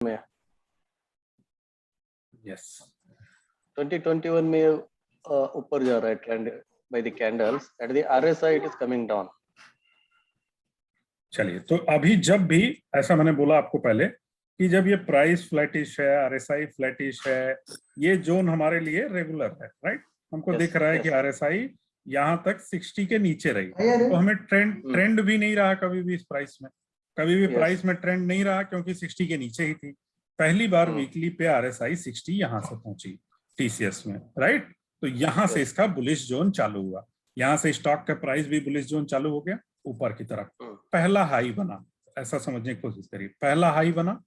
में यस 2021 में ऊपर जा रहा है trend by the candles at the RSI it is coming down. चलिए, तो अभी जब भी ऐसा मैंने बोला आपको पहले कि जब ये प्राइस फ्लैटिश है, RSI फ्लैटिश है, ये जोन हमारे लिए रेगुलर है, राइट। हमको दिख रहा है कि RSI यहाँ तक 60 के नीचे रही, तो हमें ट्रेंड भी नहीं रहा कभी भी इस प्राइस में, कभी भी प्राइस में ट्रेंड नहीं रहा क्योंकि 60 के नीचे ही थी। पहली बार वीकली पे RSI 60 यहाँ से पहुंची TCS में, राइट। तो यहाँ से इसका बुलिश जोन चालू हुआ, यहाँ से स्टॉक का प्राइस भी बुलिश जोन चालू हो गया ऊपर की तरफ। पहला हाई बना, ऐसा समझने की कोशिश करिए, पहला हाई बना,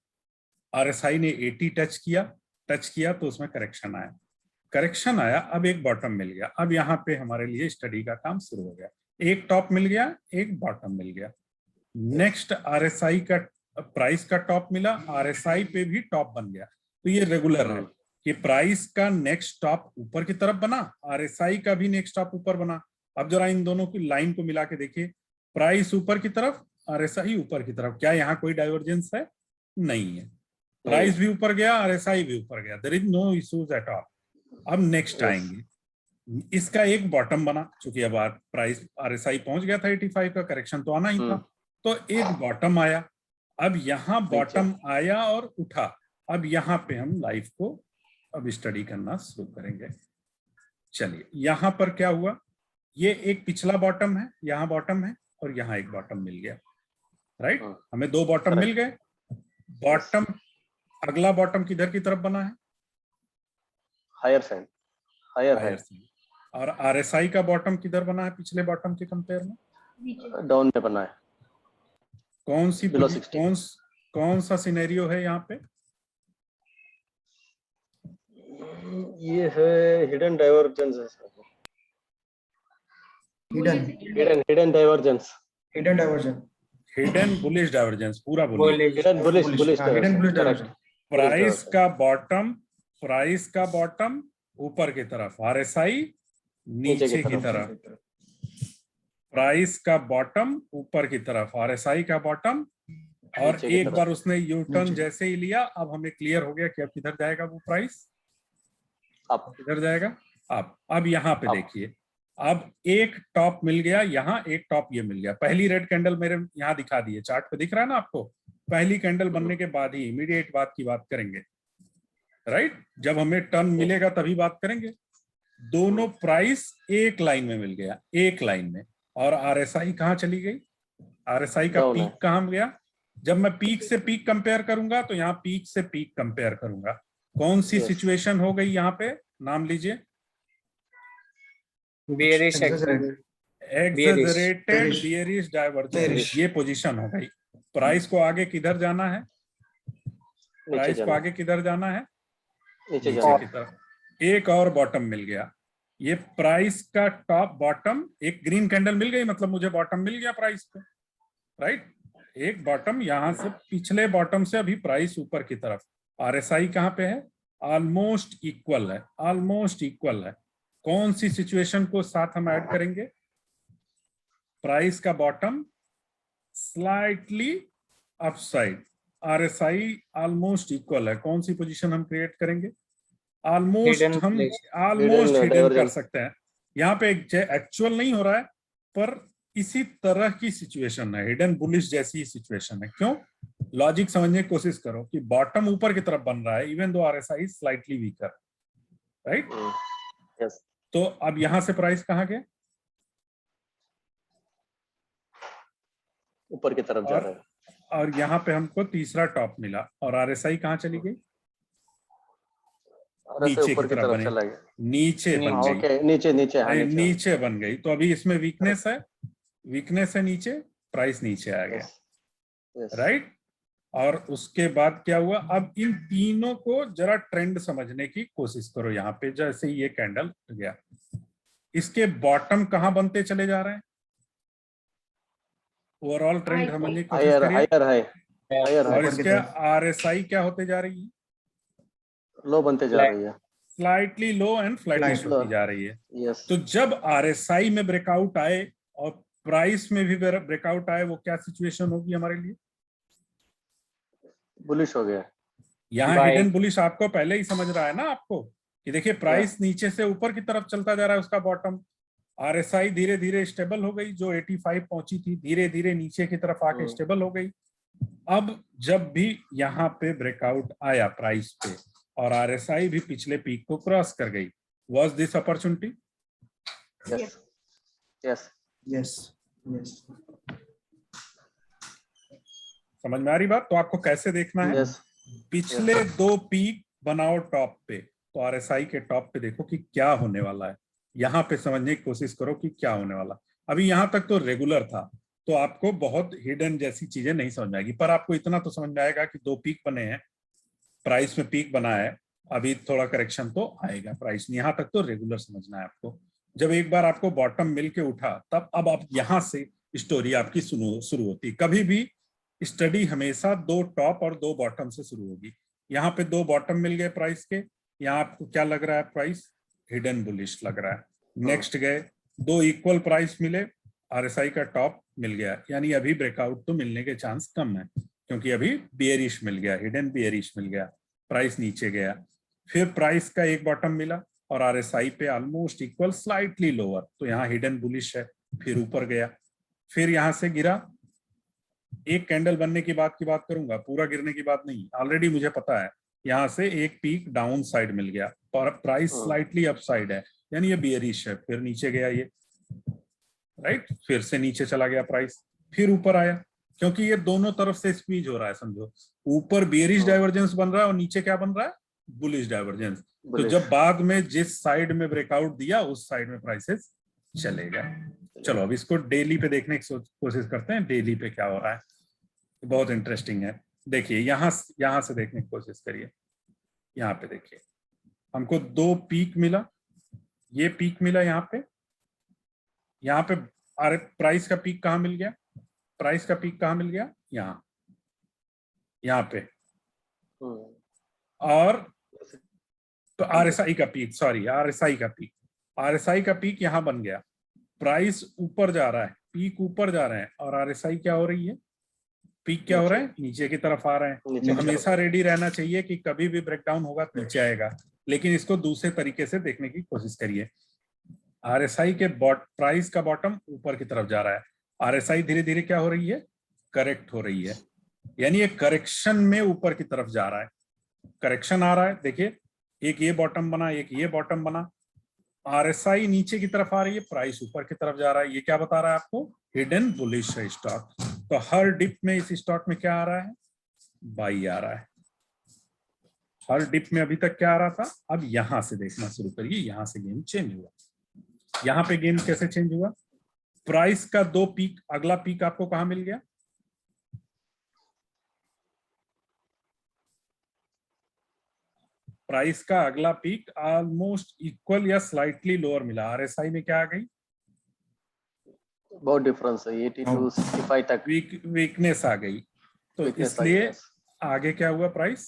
RSI ने 80 टच किया तो उसमें करेक्शन आया, अब एक बॉटम मिल गया। अब यहाँ पे हमारे लिए स्टडी का काम शुरू हो गया, एक टॉप मिल गया, एक बॉटम मिल गया। नेक्स्ट RSI का प्राइस का टॉप मिला, RSI पे भी टॉप बन गया। तो ये रेगुलर है कि प्राइस का नेक्स्ट टॉप ऊपर की तरफ बना, RSI का भी नेक्स्ट टॉप ऊपर बना। अब जरा इन दोनों की लाइन को मिला के देखिए, प्राइस ऊपर की तरफ, RSI ऊपर की तरफ, क्या यहाँ कोई डाइवर्जेंस है? नहीं है। प्राइस भी ऊपर गया, RSI भी ऊपर गया, there is no issues at all. अब नेक्स्ट आएंगे, इसका एक बॉटम बना, चूंकि अब प्राइस RSI पहुंच गया था 85 का, करेक्शन तो आना ही था, तो एक बॉटम आया। अब यहाँ बॉटम आया और उठा, अब यहाँ पे हम लाइफ को अब स्टडी करना शुरू करेंगे। चलिए, यहाँ पर क्या हुआ, ये एक पिछला बॉटम है, यहाँ बॉटम है और यहाँ एक बॉटम मिल गया, राइट। हमें दो बॉटम मिल गए। बॉटम, अगला बॉटम किधर की तरफ बना है? Higher side, higher side. और RSI का बॉटम किधर बना है पिछले बॉटम के कंपेयर में? डाउन में बना है। कौन सा सिनेरियो है यहाँ पे? ये है हिडन डाइवर्जेंस है sir, hidden divergence, hidden bullish divergence, पूरा bullish, hidden bullish divergence. Price का बॉटम ऊपर की तरफ, RSI नीचे की तरफ, प्राइस का बॉटम ऊपर की तरफ, RSI का बॉटम, और एक बार उसने यू टर्न जैसे ही लिया, अब हमें क्लियर हो गया कि अब किधर जाएगा वो प्राइस, अब किधर जाएगा अब यहाँ पे देखिए, अब एक टॉप मिल गया, यहाँ एक टॉप ये मिल गया। पहली रेड कैंडल मेरे यहाँ दिखा दी है, चार्ट पे दिख रहा है ना आपको, पहली कैंडल बनने के बाद ही इमीडिएट बात की बात करेंगे, राइट। जब हमें टर्न मिलेगा तभी बात करेंगे। दोनों प्राइस एक लाइन में मिल गया, एक लाइन में, और RSI कहाँ चली गई? RSI का पीक कहाँ गया? जब मैं पीक से पीक कंपेयर करूंगा तो यहाँ पीक से पीक कंपेयर करूंगा, कौन सी सिचुएशन हो गई यहाँ पे, नाम लीजिए? एक्सेलरेटेड बियरिश डाइवर्जेंस, ये पोजीशन हो गई। प्राइस को आगे किधर जाना है? प्राइस को आगे किधर जाना है? नीचे की तरफ। एक और बॉटम मिल गया, ये प्राइस का टॉप बॉटम, एक ग्रीन कैंडल मिल गई, मतलब मुझे बॉटम मिल गया प्राइस पे, राइट। एक बॉटम यहाँ से, पिछले बॉटम से अभी प्राइस ऊपर की तरफ। RSI कहाँ पे है? ऑलमोस्ट इक्वल है, ऑलमोस्ट इक्वल है। कौन सी सिचुएशन को साथ हम ऐड करेंगे? प्राइस का bottom slightly upside, RSI almost equal है, कौन सी पोजीशन हम क्रिएट करेंगे? ऑलमोस्ट, हम ऑलमोस्ट हिडन कर सकते हैं। यहाँ पे एक्चुअल नहीं हो रहा है, पर इसी तरह की सिचुएशन है, हिडन बुलिश जैसी सिचुएशन है। क्यों? लॉजिक समझने की कोशिश करो कि बॉटम ऊपर की तरफ बन रहा है, even though RSI slightly weaker, right. Yes. तो अब यहां से प्राइस कहाँ गया? ऊपर की तरफ जा रहा है, और यहाँ पे हमको तीसरा टॉप मिला, और RSI कहाँ चली गई? नीचे की तरफ बनी, नीचे बन गई, नीचे बन गई। तो अभी इसमें वीकनेस है नीचे, प्राइस नीचे आ गया, राइट। और उसके बाद क्या हुआ? अब इन तीनों को जरा ट्रेंड समझने की कोशिश करो। यहाँ पे जैसे ये कैंडल गया, इसके बॉटम कहाँ बनते चले जा रहे हैं? ओवरऑल ट्रेंड समझने की कोशिश करिए। और इसके RSI क्या होते जा रही है? लो बनते जा रही है, स्लाइटली लो एंड फ्लैटिश होती जा रही है। yes. तो जब RSI में ब्रेकआउट आए और प्राइस में भी ब्रेकआउट आए, वो क्या सिचुएशन होगी हमारे लिए? बुलिश हो गया, यहाँ Buy. हिडन बुलिश आपको पहले ही समझ रहा है ना आपको कि देखिए प्राइस नीचे से ऊपर की तरफ चलता जा रहा है, उसका बॉटम। आरएसआई धीरे धीरे स्टेबल हो गई, जो 85 पहुंची थी धीरे धीरे नीचे की तरफ आके स्टेबल हो गई। अब जब भी यहाँ पे ब्रेकआउट आया प्राइस पे और आरएसआई भी पिछले पीक को क्रॉस कर गई, was this opportunity? Yes. Yes. Yes. Yes. समझ में आ रही बात? तो आपको कैसे देखना है? Yes. पिछले दो पीक बनाओ टॉप पे, तो आरएसआई के टॉप पे देखो कि क्या होने वाला है, यहाँ पे समझने की कोशिश करो कि क्या होने वाला। अभी यहाँ तक तो रेगुलर था, तो आपको बहुत हिडन जैसी चीजें नहीं समझ में आएगी, पर आपको इतना तो समझ में आएगा कि दो पीक बने हैं, प्राइस में पीक बना है, अभी थोड़ा करेक्शन तो आएगा प्राइस में। यहाँ तक तो रेगुलर समझना है आपको। जब एक बार आपको बॉटम मिल के उठा, तब अब आप यहाँ से स्टोरी आपकी शुरू होती। कभी भी स्टडी हमेशा दो टॉप और दो बॉटम से शुरू होगी। यहाँ पे दो बॉटम मिल गए प्राइस के, यहाँ आपको क्या लग रहा है? प्राइस हिडन बुलिश लग रहा है। नेक्स्ट गए, दो इक्वल प्राइस मिले, आरएसआई का टॉप मिल गया, यानी अभी ब्रेकआउट तो मिलने के चांस कम है, क्योंकि अभी बियरिश मिल गया, हिडन बियरिश मिल गया, प्राइस नीचे गया। फिर प्राइस का एक बॉटम मिला और आरएसआई पे ऑलमोस्ट इक्वल, स्लाइटली लोअर, तो यहाँ हिडन बुलिश है। फिर ऊपर गया, फिर यहाँ से गिरा। एक कैंडल बनने की बात करूंगा, पूरा गिरने की बात नहीं। ऑलरेडी मुझे पता है यहाँ से एक पीक डाउन साइड मिल गया और प्राइस स्लाइटली अप साइड है, यानी ये बियरिश है। फिर नीचे गया ये, राइट, फिर से नीचे चला गया प्राइस, फिर ऊपर आया, क्योंकि ये दोनों तरफ से स्क्वीज हो रहा है। समझो, ऊपर बियरिश डाइवर्जेंस बन रहा है और नीचे क्या बन रहा है? Bullish divergence. तो जब बाद में जिस साइड में ब्रेकआउट दिया, उस साइड में प्राइसेस चलेगा। चलो अब इसको डेली पे देखने की कोशिश करते हैं, डेली पे क्या हो रहा है। बहुत इंटरेस्टिंग है। देखिए यहाँ से देखने की कोशिश करिए। यहाँ पे देखिए, हमको दो पीक मिला, ये पीक मिला यहाँ पे अरे प्राइस का पीक कहाँ मिल गया? प्राइस का पीक कहाँ मिल गया? यहाँ पे। और तो आरएसआई का पीक, सॉरी, आरएसआई का पीक यहाँ बन गया। प्राइस ऊपर जा रहा है, पीक ऊपर जा रहे हैं, और आरएसआई क्या हो रही है? पीक क्या हो रहा है? नीचे की तरफ आ रहे हैं। तो हमेशा रेडी रहना चाहिए कि कभी भी ब्रेकडाउन होगा तो नीचे आएगा, लेकिन इसको दूसरे तरीके से देखने की कोशिश करिए। आरएसआई के प्राइस का बॉटम ऊपर की तरफ जा रहा है, आरएसआई धीरे धीरे क्या हो रही है? करेक्ट हो रही है, यानी ये करेक्शन में ऊपर की तरफ जा रहा है। करेक्शन आ रहा है, देखिए, एक ये बॉटम बना, एक ये बॉटम बना। आरएसआई नीचे की तरफ आ रही है, प्राइस ऊपर की तरफ जा रहा है। ये क्या बता रहा है आपको? हिडन बुलिश है स्टॉक। तो हर डिप में इस स्टॉक में क्या आ रहा है? बाई आ रहा है। हर डिप में अभी तक क्या आ रहा था? अब यहां से देखना शुरू करिए, यहां से गेम चेंज हुआ। यहाँ पे गेम कैसे चेंज हुआ? प्राइस का दो पीक, अगला पीक आपको कहां मिल गया? प्राइस का अगला पीक ऑलमोस्ट इक्वल या स्लाइटली लोअर मिला। आरएसआई में क्या आ गई? बहुत डिफरेंस है, 82 65 तक वीकनेस आ गई। तो इसलिए आगे क्या हुआ? प्राइस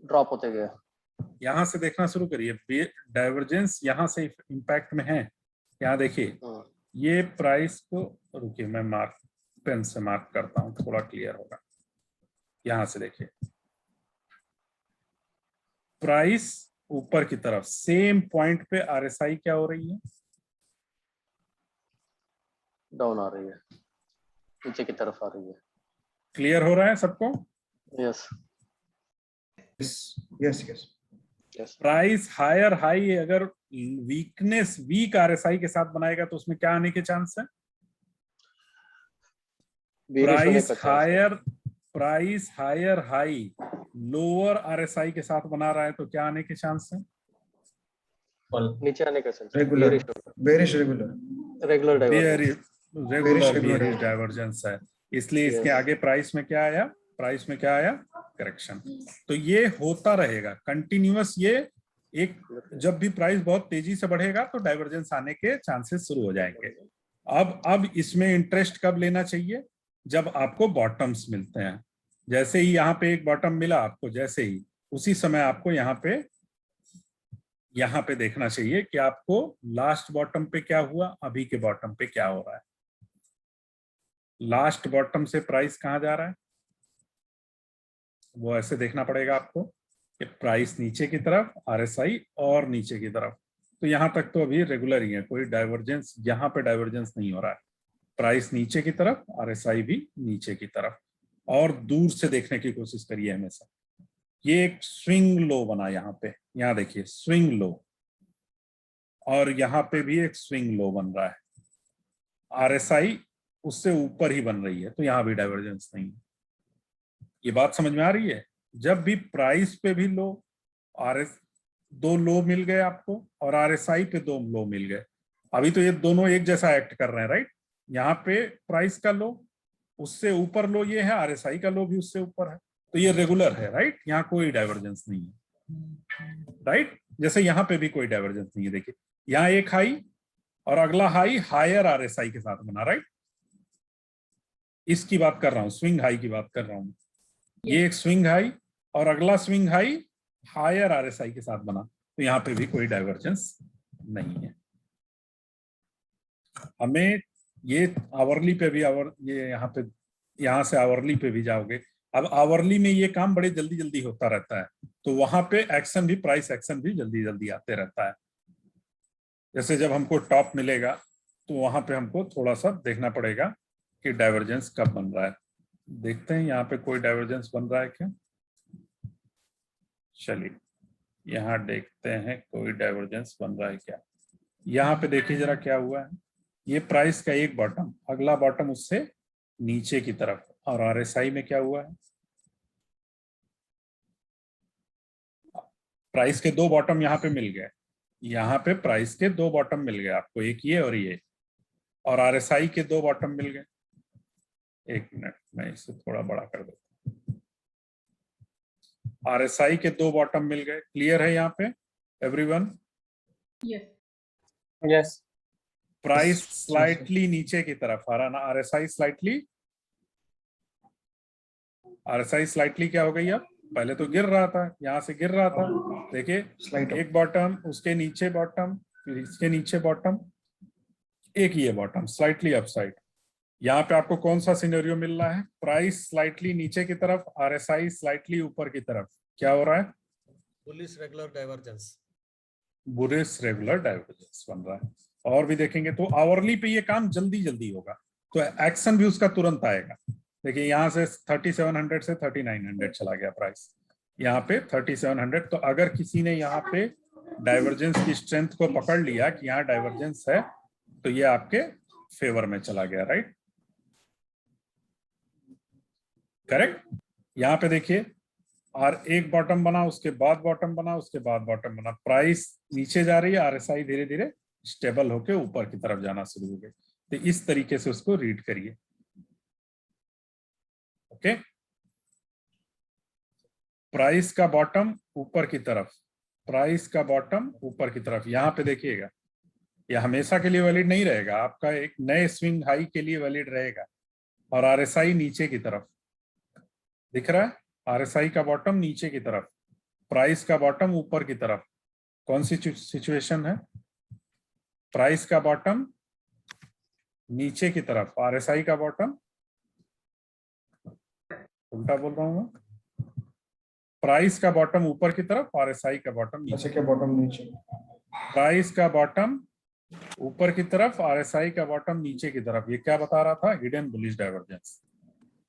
ड्रॉप होते गए। यहां से देखना शुरू करिए, डाइवर्जेंस यहां से इंपैक्ट में है। यहाँ देखिए, ये प्राइस को, रुकिए मैं पेन से मार्क करता हूं, थोड़ा क्लियर होगा। यहां से देखिए, प्राइस ऊपर की तरफ सेम पॉइंट पे आरएसआई क्या हो रही है? डाउन आ रही है, नीचे की तरफ आ रही है। क्लियर हो रहा है सबको? Yes Yes. Yes. Yes. Price higher high अगर वीक आरएसआई के साथ बनाएगा तो उसमें क्या आने के चांस है? Price higher high lower RSI के साथ बना रहा है तो क्या आने के चांस है? नीचे आने का chance. Regular. Bearish regular. Regular bearish divergence है, इसलिए इसके आगे प्राइस में क्या आया? करेक्शन। तो ये होता रहेगा कंटिन्यूअस। ये एक, जब भी प्राइस बहुत तेजी से बढ़ेगा तो डाइवर्जेंस आने के चांसेस शुरू हो जाएंगे। अब इसमें इंटरेस्ट कब लेना चाहिए? जब आपको बॉटम्स मिलते हैं। जैसे ही यहाँ पे एक बॉटम मिला आपको, जैसे ही उसी समय आपको यहाँ पे देखना चाहिए कि आपको लास्ट बॉटम पे क्या हुआ, अभी के बॉटम पे क्या हो रहा है। लास्ट बॉटम से प्राइस कहाँ जा रहा है? वो ऐसे देखना पड़ेगा आपको कि प्राइस नीचे की तरफ, आरएसआई और नीचे की तरफ। तो यहाँ तक तो अभी रेगुलर ही है, कोई डाइवर्जेंस, यहाँ पे डाइवर्जेंस नहीं हो रहा है। प्राइस नीचे की तरफ, आरएसआई भी नीचे की तरफ। और दूर से देखने की कोशिश करिए हमेशा। ये एक स्विंग लो बना यहाँ पे, यहाँ देखिए स्विंग लो, और यहाँ पे भी एक स्विंग लो बन रहा है। आरएसआई उससे ऊपर ही बन रही है, तो यहाँ भी डाइवर्जेंस नहीं है। ये बात समझ में आ रही है? जब भी प्राइस पे भी लो, आरएस दो लो मिल गए आपको, और आरएसआई पे दो लो मिल गए। अभी तो ये दोनों एक जैसा एक्ट कर रहे हैं, राइट? यहाँ पे प्राइस का लो, उससे ऊपर लो ये है, आरएसआई का लो भी उससे ऊपर है, तो ये रेगुलर है, राइट? यहाँ कोई डाइवर्जेंस नहीं है, राइट? जैसे यहाँ पे भी कोई डाइवर्जेंस नहीं है। देखिए यहाँ एक हाई और अगला हाई हायर आरएसआई के साथ बना, राइट? इसकी बात कर रहा हूँ, स्विंग हाई की बात कर रहा हूँ। ये एक स्विंग हाई और अगला स्विंग हाई हायर आरएसआई के साथ बना, तो यहाँ पे भी कोई डाइवर्जेंस नहीं है। हमें ये आवरली पे भी ये यहाँ से आवरली पे भी जाओगे। अब आवरली में ये काम बड़े जल्दी जल्दी होता रहता है, तो वहां पे एक्शन भी, प्राइस एक्शन भी जल्दी जल्दी आते रहता है। जैसे जब हमको टॉप मिलेगा तो वहां पे हमको थोड़ा सा देखना पड़ेगा कि डाइवर्जेंस कब बन रहा है। देखते हैं यहाँ पे कोई डाइवर्जेंस बन रहा है क्या। चलिए यहाँ देखते हैं कोई डाइवर्जेंस बन रहा है क्या। यहाँ पे देखिए जरा क्या हुआ है। ये प्राइस का एक बॉटम, अगला बॉटम उससे नीचे की तरफ, और आरएसआई में क्या हुआ है, प्राइस के दो बॉटम यहाँ पे मिल गए। यहाँ पे प्राइस के दो बॉटम मिल गए आपको, एक ये और ये, और आरएसआई के दो बॉटम मिल गए। एक मिनट, मैं इसे थोड़ा बड़ा कर देता हूँ। आरएसआई के दो बॉटम मिल गए। क्लियर है यहाँ पे एवरीवन? यस। प्राइस स्लाइटली नीचे की तरफ आ रहा ना, आरएसआई स्लाइटली क्या हो गई? अब पहले तो गिर रहा था, यहाँ से गिर रहा था, देखिए एक बॉटम, उसके नीचे बॉटम, फिर इसके नीचे बॉटम, एक ये बॉटम, स्लाइटली अपसाइड। यहाँ पे आपको कौन सा सिनेरियो मिल रहा है? प्राइस स्लाइटली नीचे की तरफ, आरएसआई स्लाइटली ऊपर की तरफ। क्या हो रहा है? Bullish regular divergence, bullish regular divergence बन रहा है। और भी देखेंगे तो आवरली पे ये काम जल्दी जल्दी होगा, तो एक्शन भी उसका तुरंत आएगा। देखिए यहाँ से 3700 से 3900 चला गया प्राइस, यहाँ पे 3700। तो अगर किसी ने यहाँ पे डाइवर्जेंस की स्ट्रेंथ को पकड़ लिया कि यहाँ डाइवर्जेंस है, तो ये आपके फेवर में चला गया, राइट? करेक्ट। यहाँ पे देखिए, और एक बॉटम बना, उसके बाद बॉटम बना, उसके बाद बॉटम बना, प्राइस नीचे जा रही है, आरएसआई धीरे धीरे स्टेबल होके ऊपर की तरफ जाना शुरू हो गई। तो इस तरीके से उसको रीड करिए। ओके, प्राइस का बॉटम ऊपर की तरफ, प्राइस का बॉटम ऊपर की तरफ। यहाँ पे देखिएगा, यह हमेशा के लिए वैलिड नहीं रहेगा, आपका एक नए स्विंग हाई के लिए वैलिड रहेगा। और आरएसआई नीचे की तरफ दिख रहा है, आरएसआई का बॉटम नीचे की तरफ, प्राइस का बॉटम ऊपर की तरफ। कौन सी सिचुएशन है? प्राइस का बॉटम नीचे की तरफ, आरएसआई का बॉटम, उल्टा बोल रहा हूं मैं, प्राइस का बॉटम ऊपर की तरफ, आरएसआई का बॉटम नीचे। क्या बॉटम नीचे? प्राइस का बॉटम ऊपर की तरफ, आरएसआई का बॉटम नीचे की तरफ। ये क्या बता रहा था? Hidden bullish divergence.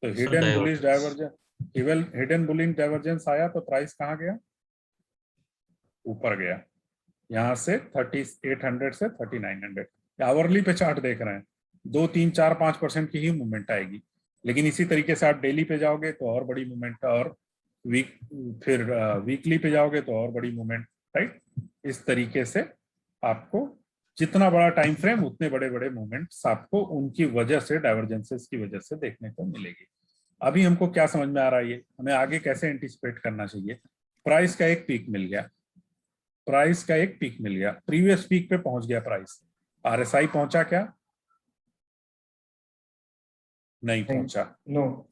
तो hidden bullish divergence, hidden bullish divergence आया तो प्राइस कहाँ गया? ऊपर गया, यहाँ से 3800 से 3900। आवरली पे चार्ट देख रहे हैं, 2, 3, 4, 5% की ही मूवमेंट आएगी। लेकिन इसी तरीके से आप डेली पे जाओगे तो और बड़ी मूवमेंट, और फिर वीकली पे जाओगे तो और बड़ी मूवमेंट, राइट? इस तरीके से आपको जितना बड़ा टाइम फ्रेम, उतने बड़े बड़े मूवमेंट्स आपको उनकी वजह से, डाइवर्जेंसेस की वजह से देखने को मिलेगी। अभी हमको क्या समझ में आ रहा है, ये हमें आगे कैसे एंटिसिपेट करना चाहिए। प्राइस का एक पीक मिल गया, प्राइस का एक पीक मिल गया, प्रीवियस पीक पे पहुंच गया प्राइस। आरएसआई पहुंचा क्या? नहीं पहुंचा। नो।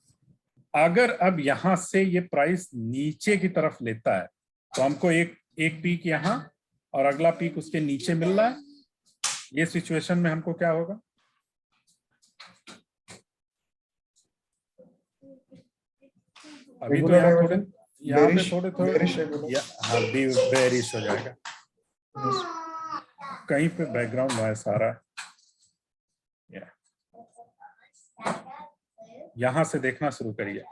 अगर अब यहां से ये प्राइस नीचे की तरफ लेता है तो हमको एक पीक यहां और अगला पीक उसके नीचे मिल रहा है। ये सिचुएशन में हमको क्या होगा? अभी तो Regular यहाँ थोड़े divergence, यहाँ पे bearish, थोड़े bearish regular. हाँ भी बेरिश हो जाएगा। Yes. कहीं पे बैकग्राउंड नॉइस आ रहा है। यहाँ से देखना शुरू करिए।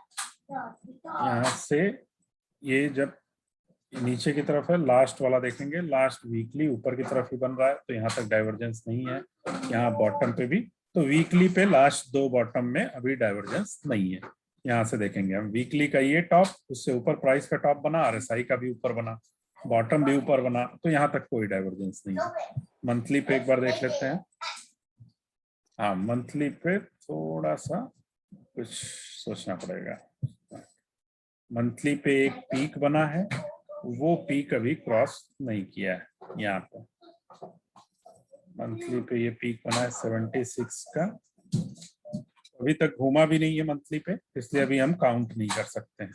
यहाँ से ये जब नीचे की तरफ है, लास्ट वाला देखेंगे, लास्ट वीकली ऊपर की तरफ ही बन रहा है, तो यहाँ तक डाइवर्जेंस नहीं है। यहाँ बॉटम पे भी, तो वीकली पे लास्ट दो बॉटम में अभी डाइवर्जेंस नहीं है। यहाँ से देखेंगे हम वीकली का ये टॉप, उससे ऊपर प्राइस का टॉप बना, आरएसआई का भी ऊपर बना, बॉटम भी ऊपर बना, तो यहाँ तक कोई डाइवर्जेंस नहीं है। मंथली पे एक बार देख लेते हैं। हाँ, मंथली पे थोड़ा सा कुछ सोचना पड़ेगा। मंथली पे एक पीक बना है, वो पीक अभी क्रॉस नहीं किया है। यहाँ पे मंथली पे ये पीक बना है 76 का, अभी तक घूमा भी नहीं है मंथली पे, इसलिए अभी हम काउंट नहीं कर सकते हैं।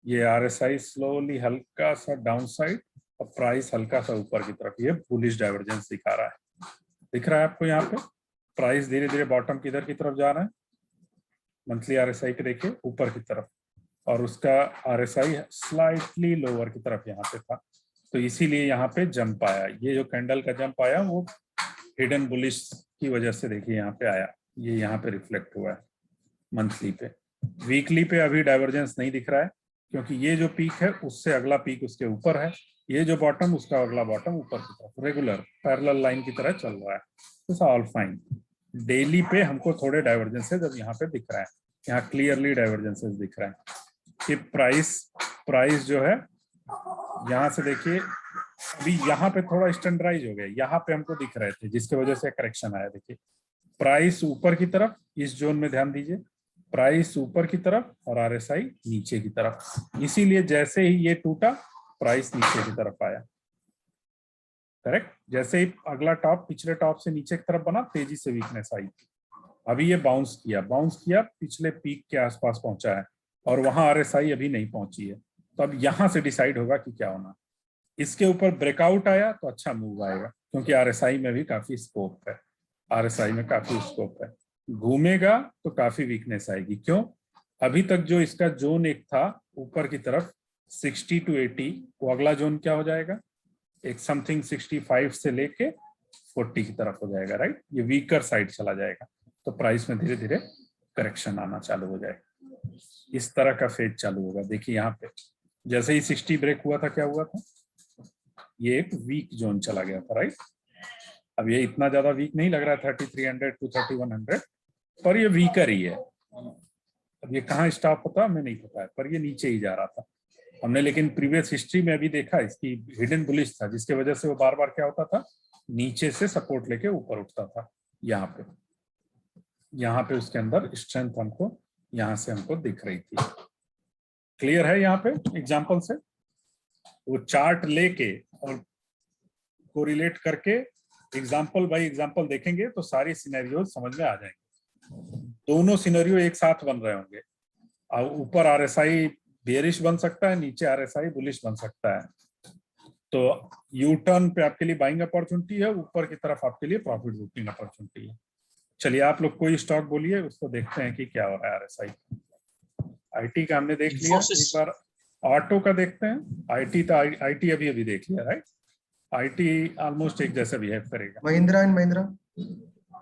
ये आरएसआई स्लोली हल्का सा डाउन साइड और प्राइस हल्का सा ऊपर की तरफ, ये बुलिश डाइवर्जेंस दिखा रहा है। दिख रहा है आपको यहाँ पे प्राइस धीरे धीरे बॉटम किधर की तरफ जा रहा है। मंथली आरएसआई पे देखिए ऊपर की तरफ, और उसका आरएसआई स्लाइटली लोअर की तरफ यहाँ पे था, तो इसीलिए यहाँ पे जंप आया। ये जो कैंडल का जंप आया वो हिडन बुलिश की वजह से देखिए यहाँ पे आया, ये यहाँ पे रिफ्लेक्ट हुआ है मंथली पे। वीकली पे अभी डाइवर्जेंस नहीं दिख रहा है, क्योंकि ये जो पीक है उससे अगला पीक उसके ऊपर है, ये जो बॉटम उसका अगला बॉटम ऊपर की तरफ रेगुलर पैरेलल लाइन की तरह चल रहा है। It's all fine. डेली पे हमको थोड़े डाइवर्जेंसेस अब यहाँ पे दिख रहा है, यहाँ क्लियरली डाइवर्जेंसेस दिख रहा है कि प्राइस जो है यहाँ से देखिए अभी यहाँ पे थोड़ा स्टैंडर्डाइज हो गया, यहाँ पे हमको दिख रहे थे जिसकी वजह से करेक्शन आया। देखिए प्राइस ऊपर की तरफ, इस जोन में ध्यान दीजिए, प्राइस ऊपर की तरफ और आरएसआई नीचे की तरफ, इसीलिए जैसे ही ये टूटा प्राइस नीचे की तरफ आया। करेक्ट, जैसे ही अगला टॉप पिछले टॉप से नीचे की तरफ बना, तेजी से वीकनेस आई। अभी ये बाउंस किया पिछले पीक के आसपास पहुंचा है, और वहां आरएसआई अभी नहीं पहुंची है, तो अब यहां से डिसाइड होगा कि क्या होना। इसके ऊपर ब्रेकआउट आया तो अच्छा मूव आएगा, क्योंकि आरएसआई में भी काफी स्कोप है, आरएसआई में काफी स्कोप है। घूमेगा तो काफी वीकनेस आएगी। क्यों? अभी तक जो इसका जोन एक था ऊपर की तरफ 60 to 80, वो अगला जोन क्या हो जाएगा, एक समथिंग 65 से लेके 40 की तरफ हो जाएगा। राइट, ये वीकर साइड चला जाएगा, तो प्राइस में धीरे धीरे करेक्शन आना चालू हो जाएगा। इस तरह का फेज चालू होगा। देखिए यहाँ पे जैसे ही 60 ब्रेक हुआ था, क्या हुआ था, ये एक वीक जोन चला गया था। राइट, अब ये इतना ज्यादा वीक नहीं लग रहा है 3300 to 3100, पर ये वीकर ही है। अब ये कहाँ स्टॉप होता हमें नहीं पता है, पर ये नीचे ही जा रहा था हमने। लेकिन प्रीवियस हिस्ट्री में अभी देखा इसकी हिडन बुलिश था, जिसके वजह से वो बार बार क्या होता था, नीचे से सपोर्ट लेके ऊपर उठता था। यहाँ पे उसके अंदर स्ट्रेंथ हमको यहाँ से हमको दिख रही थी। क्लियर है? यहाँ पे एग्जांपल से वो चार्ट लेके और कोरिलेट करके एग्जांपल बाय एग्जांपल देखेंगे तो सारी सिनेरियो समझ में आ जाएंगे। दोनों सिनेरियो एक साथ बन रहे होंगे, और ऊपर आरएसआई बेरिश बन सकता है, नीचे आरएसआई बुलिश बन सकता है। तो यू टर्न पे आपके लिए बाइंग अपॉर्चुनिटी है, ऊपर की तरफ आपके लिए प्रॉफिट बुकिंग अपॉर्चुनिटी है। चलिए आप लोग कोई स्टॉक बोलिए, उसको देखते हैं कि क्या हो रहा है। आरएसआई आईटी का हमने देख लिया, एक बार ऑटो का देखते हैं। आईटी अभी देख लिया। राइट, आईटी ऑलमोस्ट एक जैसा बिहेव करेगा। महिंद्रा एंड महिंद्रा,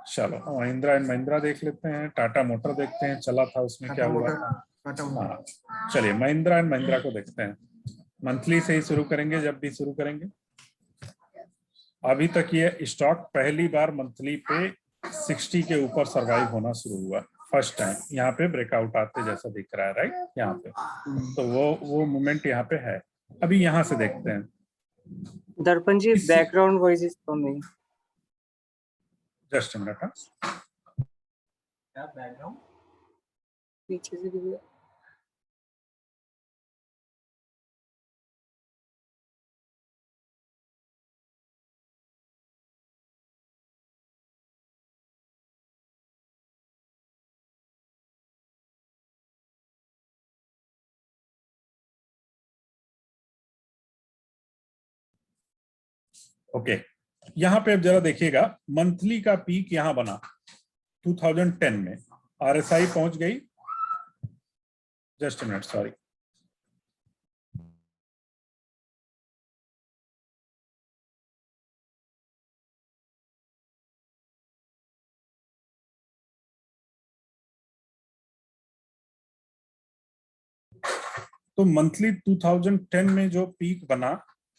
चलो महिंद्रा एंड महिंद्रा देख लेते हैं। टाटा मोटर देखते हैं, चला था उसमें क्या हुआ था। हाँ, चलिए महिंद्रा एंड महिंद्रा को देखते हैं। मंथली से ही शुरू करेंगे, जब भी शुरू करेंगे। अभी तक ये स्टॉक पहली बार मंथली पे 60 के ऊपर सरवाइव होना शुरू हुआ, फर्स्ट टाइम। यहाँ पे ब्रेकआउट आते जैसा दिख रहा है। राइट, यहाँ पे तो वो मूवमेंट यहाँ पे है। अभी यहाँ से देखते हैं। Darpan ji, background voice is coming. Just a minute. क्या बैकग्राउंड पीछे से भी? ओके, यहाँ पे अब जरा देखिएगा, मंथली का पीक यहाँ बना 2010 में, आरएसआई पहुंच गई जस्ट अ मिनट, सॉरी। तो मंथली 2010 में जो पीक बना,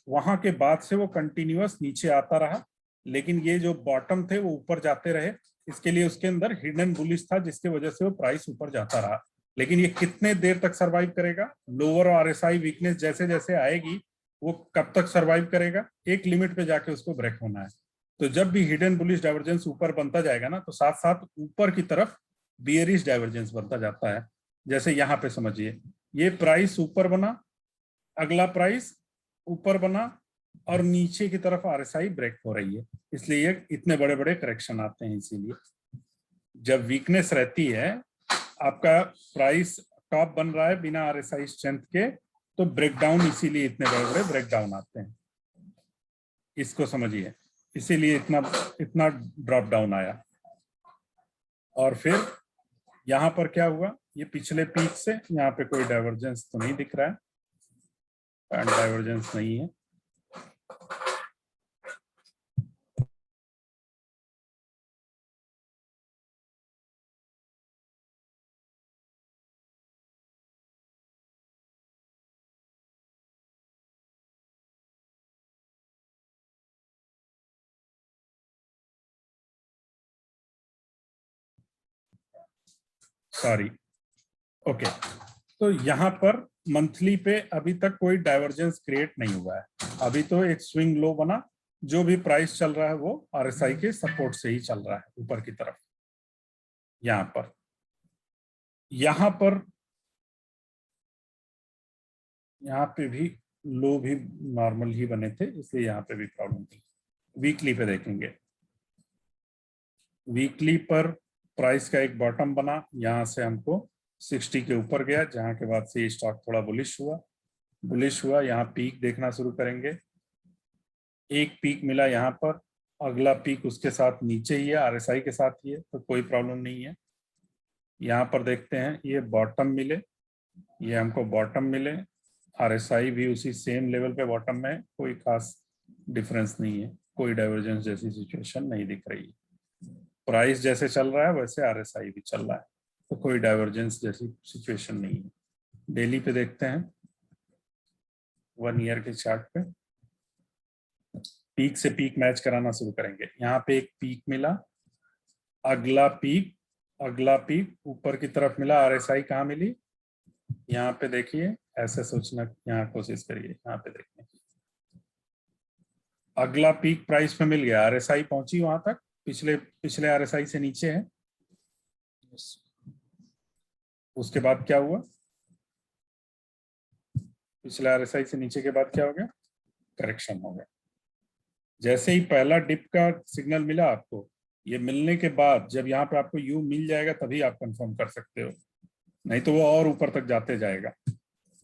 वहां के बाद से वो कंटिन्यूअस नीचे आता रहा, लेकिन ये जो बॉटम थे वो ऊपर जाते रहे। इसके लिए उसके अंदर हिडन बुलिश था, जिसकी वजह से वो प्राइस ऊपर जाता रहा। लेकिन ये कितने देर तक सरवाइव करेगा? लोअर आरएसआई वीकनेस जैसे जैसे आएगी, वो कब तक सरवाइव करेगा? एक लिमिट पे जाके उसको ब्रेक होना है। तो जब भी हिडन बुलिश डाइवर्जेंस ऊपर बनता जाएगा ना, तो साथ साथ ऊपर की तरफ बियरिश डाइवर्जेंस बनता जाता है। जैसे यहाँ पे समझिए, ये प्राइस ऊपर बना, अगला प्राइस ऊपर बना, और नीचे की तरफ आरएसआई ब्रेक हो रही है, इसलिए ये इतने बड़े बड़े करेक्शन आते हैं। इसीलिए जब वीकनेस रहती है, आपका प्राइस टॉप बन रहा है बिना आरएसआई स्ट्रेंथ के, तो ब्रेकडाउन, इसीलिए इतने बड़े बड़े ब्रेकडाउन आते हैं। इसको समझिए, इसीलिए इतना इतना ड्रॉप डाउन आया। और फिर यहाँ पर क्या हुआ? ये पिछले पीक से यहाँ पे कोई डाइवर्जेंस तो नहीं दिख रहा है, डाइवर्जेंस नहीं है। Sorry, okay. तो यहाँ पर मंथली पे अभी तक कोई डाइवर्जेंस क्रिएट नहीं हुआ है। अभी तो एक स्विंग लो बना, जो भी प्राइस चल रहा है वो आरएसआई के सपोर्ट से ही चल रहा है ऊपर की तरफ। यहाँ पर यहाँ पे भी लो भी नॉर्मल ही बने थे, इसलिए यहाँ पे भी प्रॉब्लम नहीं। वीकली पे देखेंगे, वीकली पर प्राइस का एक बॉटम बना, यहाँ से हमको 60 के ऊपर गया, जहाँ के बाद से ये स्टॉक थोड़ा बुलिश हुआ। यहाँ पीक देखना शुरू करेंगे, एक पीक मिला यहाँ पर, अगला पीक उसके साथ नीचे ही है, आरएसआई के साथ ही है, तो कोई प्रॉब्लम नहीं है। यहाँ पर देखते हैं, ये बॉटम मिले, ये हमको बॉटम मिले, आरएसआई भी उसी सेम लेवल पे बॉटम में, कोई खास डिफरेंस नहीं है, कोई डाइवर्जेंस जैसी सिचुएशन नहीं दिख रही है। प्राइस जैसे चल रहा है वैसे आरएसआई भी चल रहा है, तो कोई डाइवर्जेंस जैसी सिचुएशन नहीं है। डेली पे देखते हैं, 1 ईयर के चार्ट पे पीक से पीक मैच कराना शुरू करेंगे। यहाँ पे एक पीक मिला, अगला पीक ऊपर की तरफ मिला, आरएसआई कहाँ मिली? यहाँ पे देखिए, ऐसे सोचना, यहाँ कोशिश करिए, यहाँ पे देखिए, अगला पीक प्राइस पे मिल गया, आरएसआई पहुंची वहां तक, पिछले आरएसआई से नीचे है। उसके बाद क्या हुआ? पिछले आरएसआई से नीचे के बाद क्या हो गया? करेक्शन हो गया। जैसे ही पहला डिप का सिग्नल मिला आपको, ये मिलने के बाद जब यहाँ पे आपको यू मिल जाएगा तभी आप कंफर्म कर सकते हो, नहीं तो वो और ऊपर तक जाते जाएगा।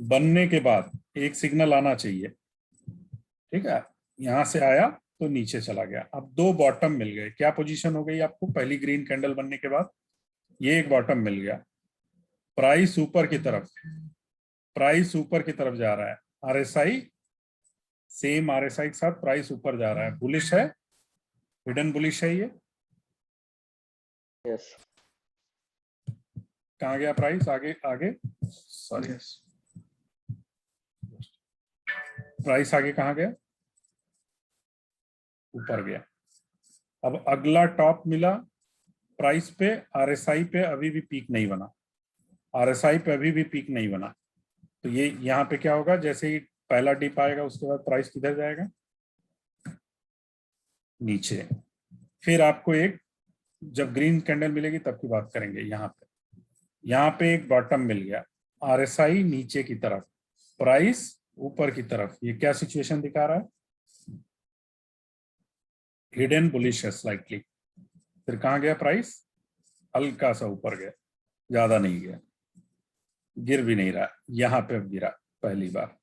बनने के बाद एक सिग्नल आना चाहिए, ठीक है? यहाँ से आया तो नीचे चला गया। अब 2 बॉटम मिल गए। क्या पोजीशन हो गई आपको? पहली ग्रीन कैंडल बनने के बाद ये एक बॉटम मिल गया, प्राइस ऊपर की तरफ जा रहा है, आरएसआई सेम आरएसआई के साथ प्राइस ऊपर जा रहा है, बुलिश है, हिडन बुलिश है ये। यस, कहाँ गया प्राइस? आगे सॉरी, प्राइस आगे कहाँ गया? ऊपर गया। अब अगला टॉप मिला प्राइस पे, आरएसआई पे अभी भी पीक नहीं बना, तो ये यहाँ पे क्या होगा? जैसे ही पहला डिप आएगा उसके बाद प्राइस किधर जाएगा? नीचे। फिर आपको एक, जब ग्रीन कैंडल मिलेगी तब की बात करेंगे। यहाँ पे एक बॉटम मिल गया, आरएसआई नीचे की तरफ, प्राइस ऊपर की तरफ। ये क्या सिचुएशन दिखा रहा है? हिडन बुलिश है स्लाइटली। फिर कहाँ गया प्राइस? हल्का सा ऊपर गया, ज्यादा नहीं गया, गिर भी नहीं रहा। यहाँ पे अब गिरा पहली बार,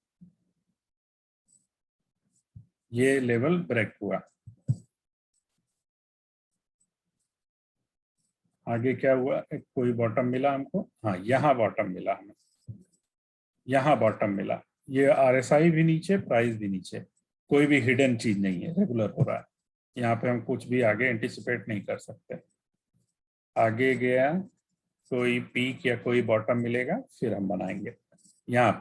ये लेवल ब्रेक हुआ। आगे क्या हुआ? एक कोई बॉटम मिला हमको, हाँ यहाँ बॉटम मिला हमें, यहाँ बॉटम मिला, ये आरएसआई भी नीचे, प्राइस भी नीचे, कोई भी हिडन चीज नहीं है, रेगुलर हो रहा है। यहाँ पे हम कुछ भी आगे एंटिसिपेट नहीं कर सकते। आगे गया कोई पीक या कोई बॉटम मिलेगा फिर हम बनाएंगे। यहाँ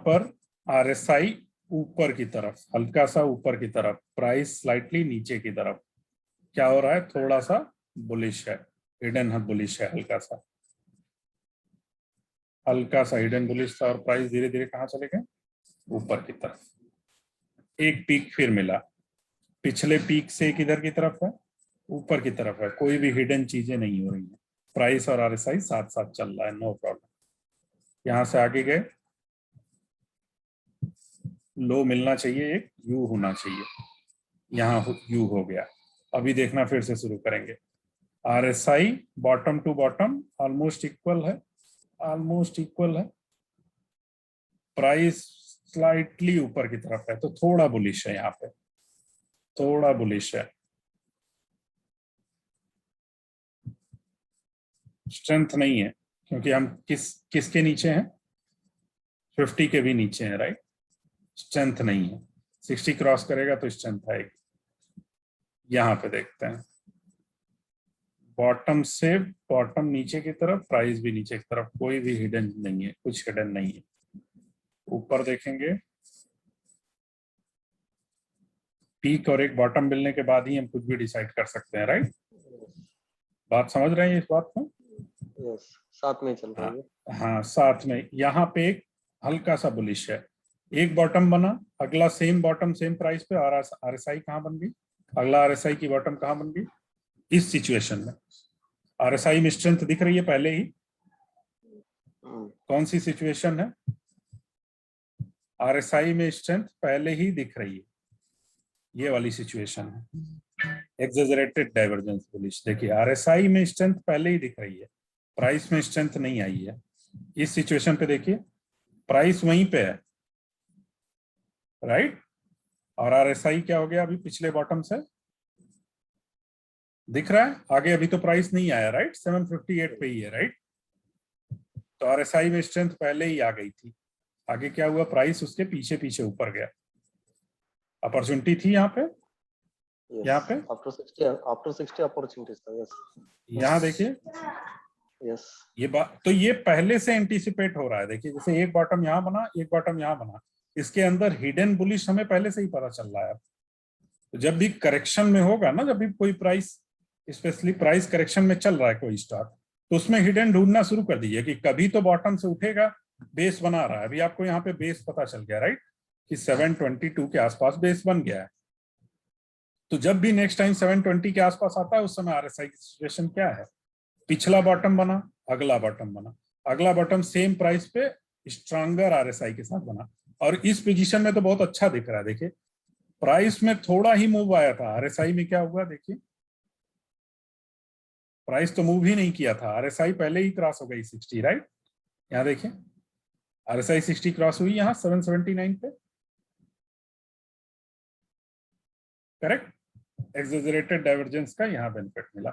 पर आरएसआई ऊपर की तरफ, हल्का सा ऊपर की तरफ, प्राइस स्लाइटली नीचे की तरफ। क्या हो रहा है, थोड़ा सा बुलिश है, हिडन है, बुलिश है, हल्का सा हिडन बुलिश था, और प्राइस धीरे धीरे कहाँ चले गए, ऊपर की तरफ। एक पीक फिर मिला, पिछले पीक से किधर की तरफ है, ऊपर की तरफ है, कोई भी हिडन चीजें नहीं हो रही है, प्राइस और आरएसआई साथ साथ चल रहा है, नो प्रॉब्लम। यहां से आगे गए, लो मिलना चाहिए, एक यू होना चाहिए, यहाँ यू हो गया। अभी देखना फिर से शुरू करेंगे। RSI bottom to bottom almost equal है, प्राइस स्लाइटली ऊपर की तरफ है, तो थोड़ा बुलिश है, यहाँ पे थोड़ा बुलिश है। स्ट्रेंथ नहीं है, क्योंकि हम किसके नीचे हैं, 50 के भी नीचे हैं, राइट। स्ट्रेंथ नहीं है, 60 क्रॉस करेगा तो स्ट्रेंथ आएगी। यहाँ पे देखते हैं, बॉटम से बॉटम नीचे की तरफ, प्राइस भी नीचे की तरफ, कोई भी हिडन नहीं है, कुछ हिडन नहीं है। ऊपर देखेंगे, पीक और एक बॉटम मिलने के बाद ही हम कुछ भी डिसाइड कर सकते हैं, राइट। बात समझ रहे हैं इस बात को? यस, साथ में चल रही है। हाँ, साथ में। यहाँ पे एक हल्का सा बुलिश है, एक बॉटम बना, अगला सेम बॉटम सेम प्राइस पे, और आरएसआई कहाँ बन गई, अगला आरएसआई की बॉटम कहाँ बन गई, इस सिचुएशन में। आरएसआई में स्ट्रेंथ दिख रही है पहले ही, कौन सी सिचुएशन है, आरएसआई में स्ट्रेंथ पहले ही दिख रही है, ये वाली सिचुएशन है, एक्सेजरेटेड डाइवर्जेंस बुलिश। देखिए आरएसआई में स्ट्रेंथ पहले ही दिख रही है, प्राइस में स्ट्रेंथ नहीं आई है। इस सिचुएशन पे देखिए, प्राइस वहीं पे है, राइट, और आरएसआई क्या हो गया, अभी पिछले बॉटम से दिख रहा है, आगे अभी तो प्राइस नहीं आया, राइट, 758 पे ही है, राइट। तो आरएसआई में स्ट्रेंथ पहले ही आ गई थी, आगे क्या हुआ, प्राइस उसके पीछे पीछे ऊपर गया, अपॉर्चुनिटी थी यहाँ पे, यहाँ पे आफ्टर 60 अपॉर्चुनिटीज था। यस, यहाँ देखिए, यस, ये बात तो ये पहले से एंटीसिपेट हो रहा है। देखिए जैसे एक बॉटम यहाँ बना, एक बॉटम यहाँ बना, इसके अंदर हिडन बुलिश हमें पहले से ही पता चल रहा है। तो जब भी करेक्शन में होगा ना, जब भी कोई प्राइस, स्पेशली प्राइस करेक्शन में चल रहा है कोई स्टॉक, तो उसमें हिडन ढूंढना शुरू कर दीजिए कि कभी तो बॉटम से उठेगा, बेस बना रहा है। अभी आपको यहाँ पे बेस पता चल गया, राइट, कि 722 के आसपास बेस बन गया है। तो जब भी नेक्स्ट टाइम 720 के आसपास आता है, उस समय आरएसआई की सिचुएशन क्या है, पिछला बॉटम बना, अगला बॉटम बना, अगला बॉटम सेम प्राइस पे स्ट्रांगर आरएसआई के साथ बना, और इस पोजीशन में तो बहुत अच्छा दिख रहा है। देखिए प्राइस में थोड़ा ही मूव आया था, आरएसआई में क्या हुआ देखिए, प्राइस तो मूव ही नहीं किया था, आरएसआई पहले ही क्रॉस हो गई 60, राइट। यहाँ देखिए आरएसआई 60 क्रॉस हुई यहाँ 779 पे, करेक्ट। एक्सेजरेटेड डाइवर्जेंस का यहाँ बेनिफिट मिला,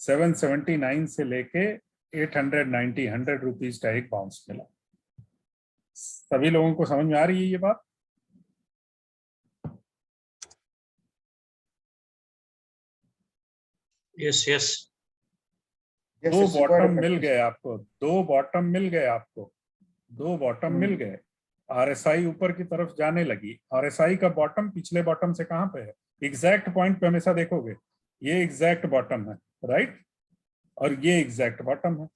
779 से लेके 890 100 रुपीज का एक बाउंस मिला। सभी लोगों को समझ में आ रही है ये बात? Yes, yes. दो बॉटम मिल गए आपको, दो बॉटम मिल गए आपको, दो बॉटम मिल गए। आरएसआई ऊपर की तरफ जाने लगी, आरएसआई का बॉटम पिछले बॉटम से कहां पे है, एग्जैक्ट पॉइंट पे हमेशा देखोगे, ये एग्जैक्ट बॉटम है, राइट, और ये एग्जैक्ट बॉटम है।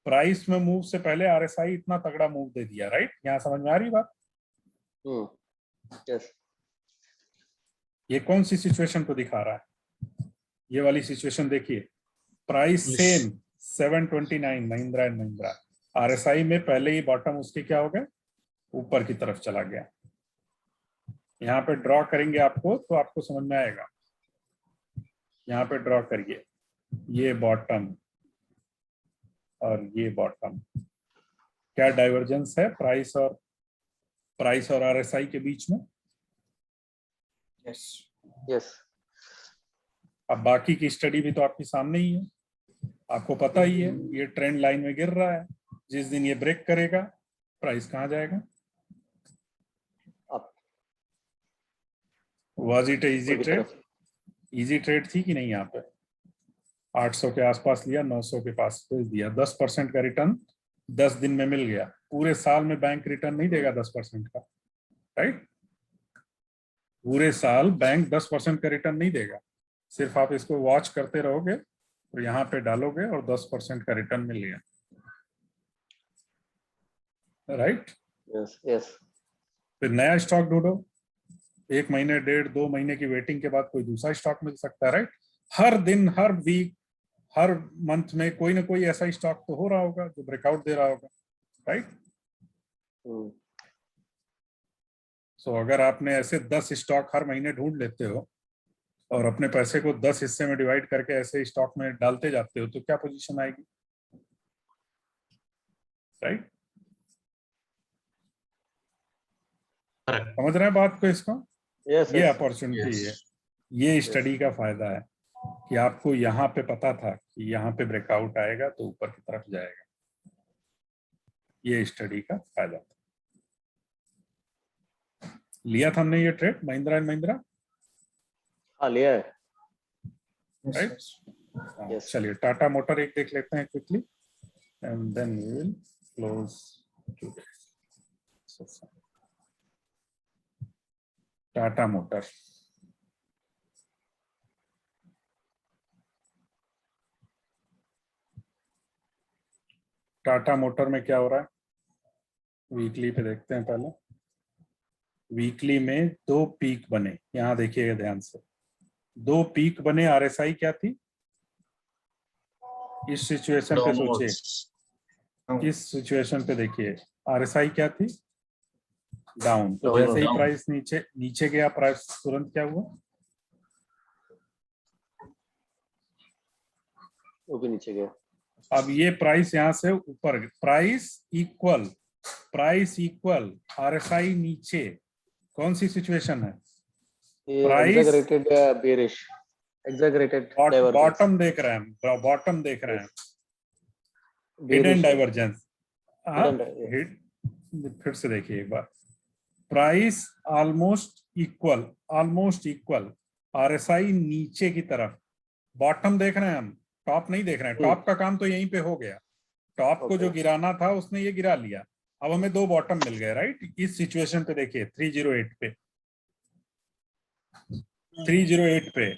प्राइस में मूव से पहले आरएसआई इतना तगड़ा मूव दे दिया, राइट। यहाँ समझ में आ रही बात? यस। ये कौन सी सिचुएशन को दिखा रहा है, ये वाली सिचुएशन देखिए, price same 729 Mahindra and Mahindra, RSI में पहले ही बॉटम उसके क्या हो गए, ऊपर की तरफ चला गया। यहाँ पे ड्रॉ करेंगे आपको तो आपको समझ में आएगा, यहाँ पे ड्रॉ करिए, ये बॉटम और ये बॉटम, क्या डाइवर्जेंस है प्राइस और आरएसआई के बीच में? यस। अब बाकी की स्टडी भी तो आपके सामने ही है, आपको पता ही है ये ट्रेंड लाइन में गिर रहा है, जिस दिन ये ब्रेक करेगा प्राइस कहाँ जाएगा? Up. वाज इट इजी ऊपर की ट्रेड? तरफ। इजी ट्रेड थी कि नहीं? यहाँ पे 800 के आसपास लिया, 900 के पास भेज दिया, 10% का रिटर्न 10 दिन में मिल गया। पूरे साल में बैंक रिटर्न नहीं देगा 10% का, राइट? पूरे साल बैंक 10% का रिटर्न नहीं देगा, सिर्फ आप इसको वॉच करते रहोगे और यहाँ पे डालोगे और 10% का रिटर्न मिल गया, राइट? Yes yes. फिर नया स्टॉक ढूंढो, 1 महीने 1.5-2 महीने की वेटिंग के बाद कोई दूसरा स्टॉक मिल सकता है, राइट? हर दिन, हर वीक, हर मंथ में कोई ना कोई ऐसा स्टॉक तो हो रहा होगा जो ब्रेकआउट दे रहा होगा, राइट? सो अगर आपने ऐसे 10 स्टॉक हर महीने ढूंढ लेते हो और अपने पैसे को 10 हिस्से में डिवाइड करके ऐसे स्टॉक में डालते जाते हो तो क्या पोजीशन आएगी, राइट? समझ रहे हैं बात को? इसको यस ये यस। अपॉर्चुनिटी है, ये स्टडी का फायदा है कि आपको यहाँ पे पता था कि यहाँ पे ब्रेकआउट आएगा तो ऊपर की तरफ जाएगा। ये स्टडी का फायदा था। लिया था हमने ये ट्रेड महिंद्रा एंड महिंद्रा, हाँ लिया है। Yes, right? yes. Yes. चलिए टाटा मोटर एक देख लेते हैं quickly and then we will close today. Tata motor, Tata motor में क्या हो रहा है? वीकली पे देखते हैं पहले। वीकली में 2 पीक बने, यहां देखिएगा ध्यान से, 2 पीक बने। आरएसआई क्या थी इस सिचुएशन पे? सोचिए, इस सिचुएशन पे देखिए आरएसआई क्या थी? डाउन। तो जैसे ही प्राइस नीचे नीचे गया प्राइस तुरंत क्या हुआ? वो भी नीचे गया। अब ये प्राइस यहां से ऊपर, प्राइस इक्वल आरएसआई नीचे, कौन सी सिचुएशन है? ये प्राइस exaggerated या bearish, exaggerated divergence, बॉटम देख रहे हैं, बॉटम देख रहे हैं, हिडन bearish है। डाइवर्जेंस। Hidden है, फिर से देखिए एक बार, प्राइस ऑलमोस्ट इक्वल, आरएसआई नीचे की तरफ, बॉटम देख रहे हैं हम, टॉप नहीं देख रहे हैं। टॉप का काम तो यहीं पे हो गया, टॉप को जो गिराना था उसने ये गिरा लिया। अब हमें 2 बॉटम मिल गए, राइट? इस सिचुएशन पे देखिए 308 पे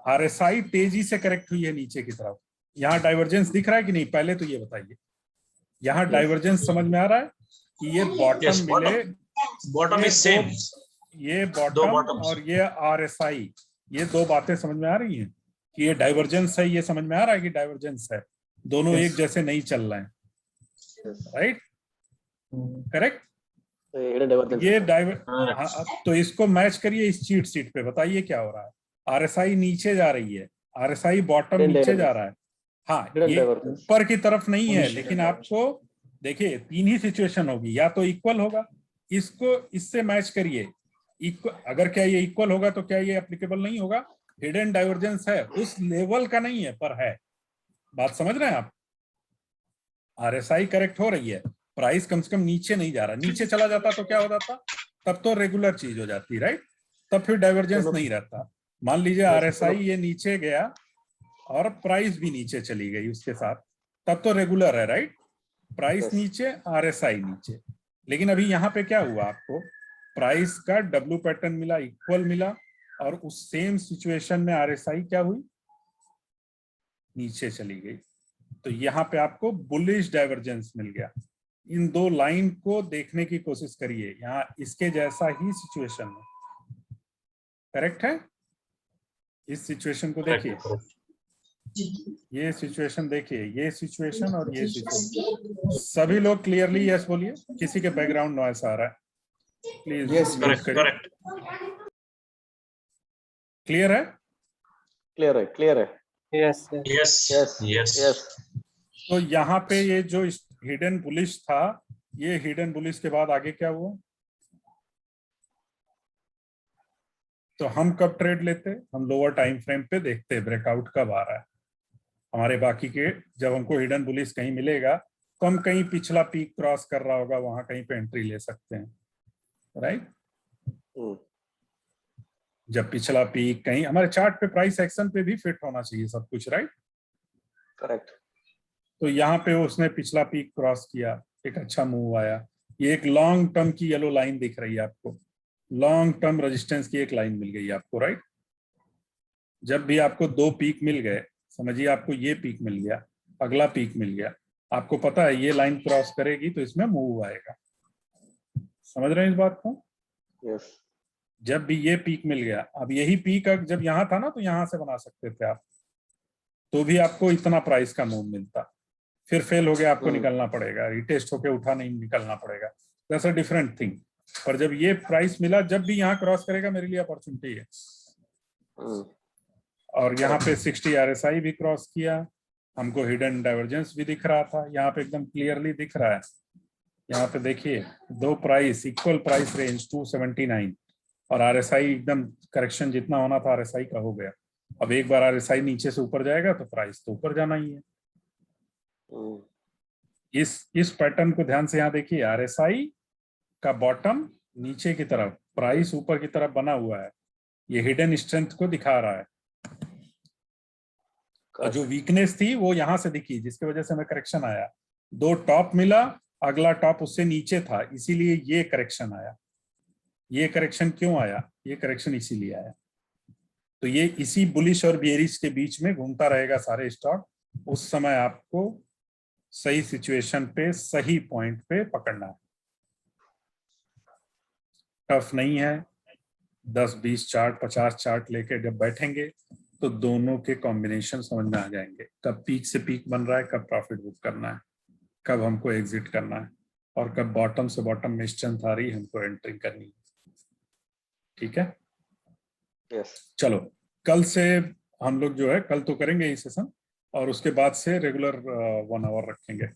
आरएसआई तेजी से करेक्ट हुई है नीचे की तरफ। यहाँ डाइवर्जेंस दिख रहा है कि नहीं? पहले तो ये बताइए, यहाँ डाइवर्जेंस समझ में आ रहा है कि ये बॉटम मिले, बॉटम इज सेम, ये बॉटम और ये आरएसआई, ये 2 बातें समझ में आ रही हैं कि ये डाइवर्जेंस है। ये समझ में आ रहा है कि डाइवर्जेंस है, दोनों एक जैसे नहीं चल रहे हैं, राइट? करेक्ट? hidden divergence ये है। तो इसको मैच करिए इस चीट शीट पे, बताइए क्या हो रहा है? आरएसआई नीचे जा रही है, आरएसआई बॉटम नीचे जा रहा है। हाँ, ये ऊपर की तरफ नहीं है, लेकिन आपको देखिए 3 ही सिचुएशन होगी, या तो इक्वल होगा, इसको इससे मैच करिए। अगर क्या ये इक्वल होगा तो क्या ये एप्लीकेबल नहीं होगा? हिडन डाइवर्जेंस है, उस लेवल का नहीं है पर है। बात समझ रहे हैं आप? आरएसआई करेक्ट हो रही है, प्राइस कम से कम नीचे नहीं जा रहा। नीचे चला जाता तो क्या हो जाता? तब तो रेगुलर चीज हो जाती, राइट? तब फिर डाइवर्जेंस नहीं रहता। मान लीजिए आरएसआई ये नीचे गया और प्राइस भी नीचे चली गई उसके साथ, तब तो रेगुलर है, राइट? प्राइस नीचे, आरएसआई नीचे। लेकिन अभी यहाँ पे क्या हुआ आपको? प्राइस का डब्ल्यू पैटर्न मिला, इक्वल मिला, और उस सेम सिचुएशन में आरएसआई क्या हुई? नीचे चली गई। तो यहाँ पे आपको बुलिश डाइवर्जेंस मिल गया। इन 2 लाइन को देखने की कोशिश करिए, यहाँ इसके जैसा ही सिचुएशन है, करेक्ट है? इस सिचुएशन को देखिए, ये सिचुएशन देखिए, ये सिचुएशन और ये सिचुएशन। सभी लोग क्लियरली यस बोलिए, किसी के बैकग्राउंड नॉइस आ रहा है प्लीज म्यूट करिए। क्लियर है? क्लियर है। Yes yes. तो यहाँ पे ये जो हिडन बुलिश था, ये हिडन बुलिश के बाद आगे क्या हुआ? तो हम कब ट्रेड लेते? हम लोअर टाइम फ्रेम पे देखते ब्रेकआउट कब आ रहा है। हमारे बाकी के जब हमको हिडन बुलिश कहीं मिलेगा तो हम कहीं पिछला पीक क्रॉस कर रहा होगा, वहां कहीं पे एंट्री ले सकते हैं, राइट। जब पिछला पीक कहीं हमारे चार्ट पे प्राइस एक्शन पे भी फिट होना चाहिए सब कुछ, राइट। करेक्ट। तो यहाँ पे उसने पिछला पीक क्रॉस किया, एक अच्छा मूव आया। ये एक लॉन्ग टर्म की येलो लाइन दिख रही है आपको, लॉन्ग टर्म रेजिस्टेंस की एक लाइन मिल गई आपको, राइट। जब भी आपको दो पीक मिल गए, समझिए आपको ये पीक मिल गया, अगला पीक मिल गया, आपको पता है ये लाइन क्रॉस करेगी तो इसमें मूव आएगा। समझ रहे हैं इस बात को? यस। जब भी ये पीक मिल गया, अब यही पीक जब यहाँ था ना तो यहाँ से बना सकते थे आप, तो भी आपको इतना प्राइस का मूव मिलता। फिर फेल हो गया, आपको निकलना पड़ेगा, रिटेस्ट होके उठा नहीं निकलना पड़ेगा, दैट्स अ डिफरेंट थिंग। पर जब ये प्राइस मिला, जब भी यहाँ क्रॉस करेगा मेरे लिए अपॉर्चुनिटी है। और यहाँ पे 60 RSI भी क्रॉस किया, हमको हिडन डाइवर्जेंस भी दिख रहा था, यहाँ पे एकदम क्लियरली दिख रहा है। यहाँ पे देखिए दो प्राइस इक्वल प्राइस रेंज 279 और RSI एकदम करेक्शन जितना होना था RSI का हो गया। अब एक बार RSI नीचे से ऊपर जाएगा तो प्राइस तो ऊपर जाना ही है। इस पैटर्न को ध्यान से यहाँ देखिए, RSI का बॉटम नीचे की तरफ, प्राइस ऊपर की तरफ बना हुआ है, ये हिडन स्ट्रेंथ को दिखा रहा है। और जो वीकनेस थी वो यहां से दिखी, जिसकी वजह से हमें करेक्शन आया। दो टॉप मिला, अगला टॉप उससे नीचे था, इसीलिए ये करेक्शन आया। ये करेक्शन क्यों आया? ये करेक्शन इसीलिए आया। तो ये इसी बुलिश और बियरिश के बीच में घूमता रहेगा सारे स्टॉक। उस समय आपको सही सिचुएशन पे, सही पॉइंट पे पकड़ना है। टफ नहीं है। 10, 20 चार्ट, 50 चार्ट लेके जब बैठेंगे तो दोनों के कॉम्बिनेशन समझ में आ जाएंगे। कब पीक से पीक बन रहा है, कब प्रॉफिट बुक करना है, कब हमको एग्जिट करना है, और कब बॉटम से बॉटम में स्ट्रेंथ आ रही है हमको एंट्री करनी है। ठीक है, यस। चलो कल से हम लोग जो है, कल तो करेंगे ये सेशन और उसके बाद से रेगुलर 1 आवर रखेंगे।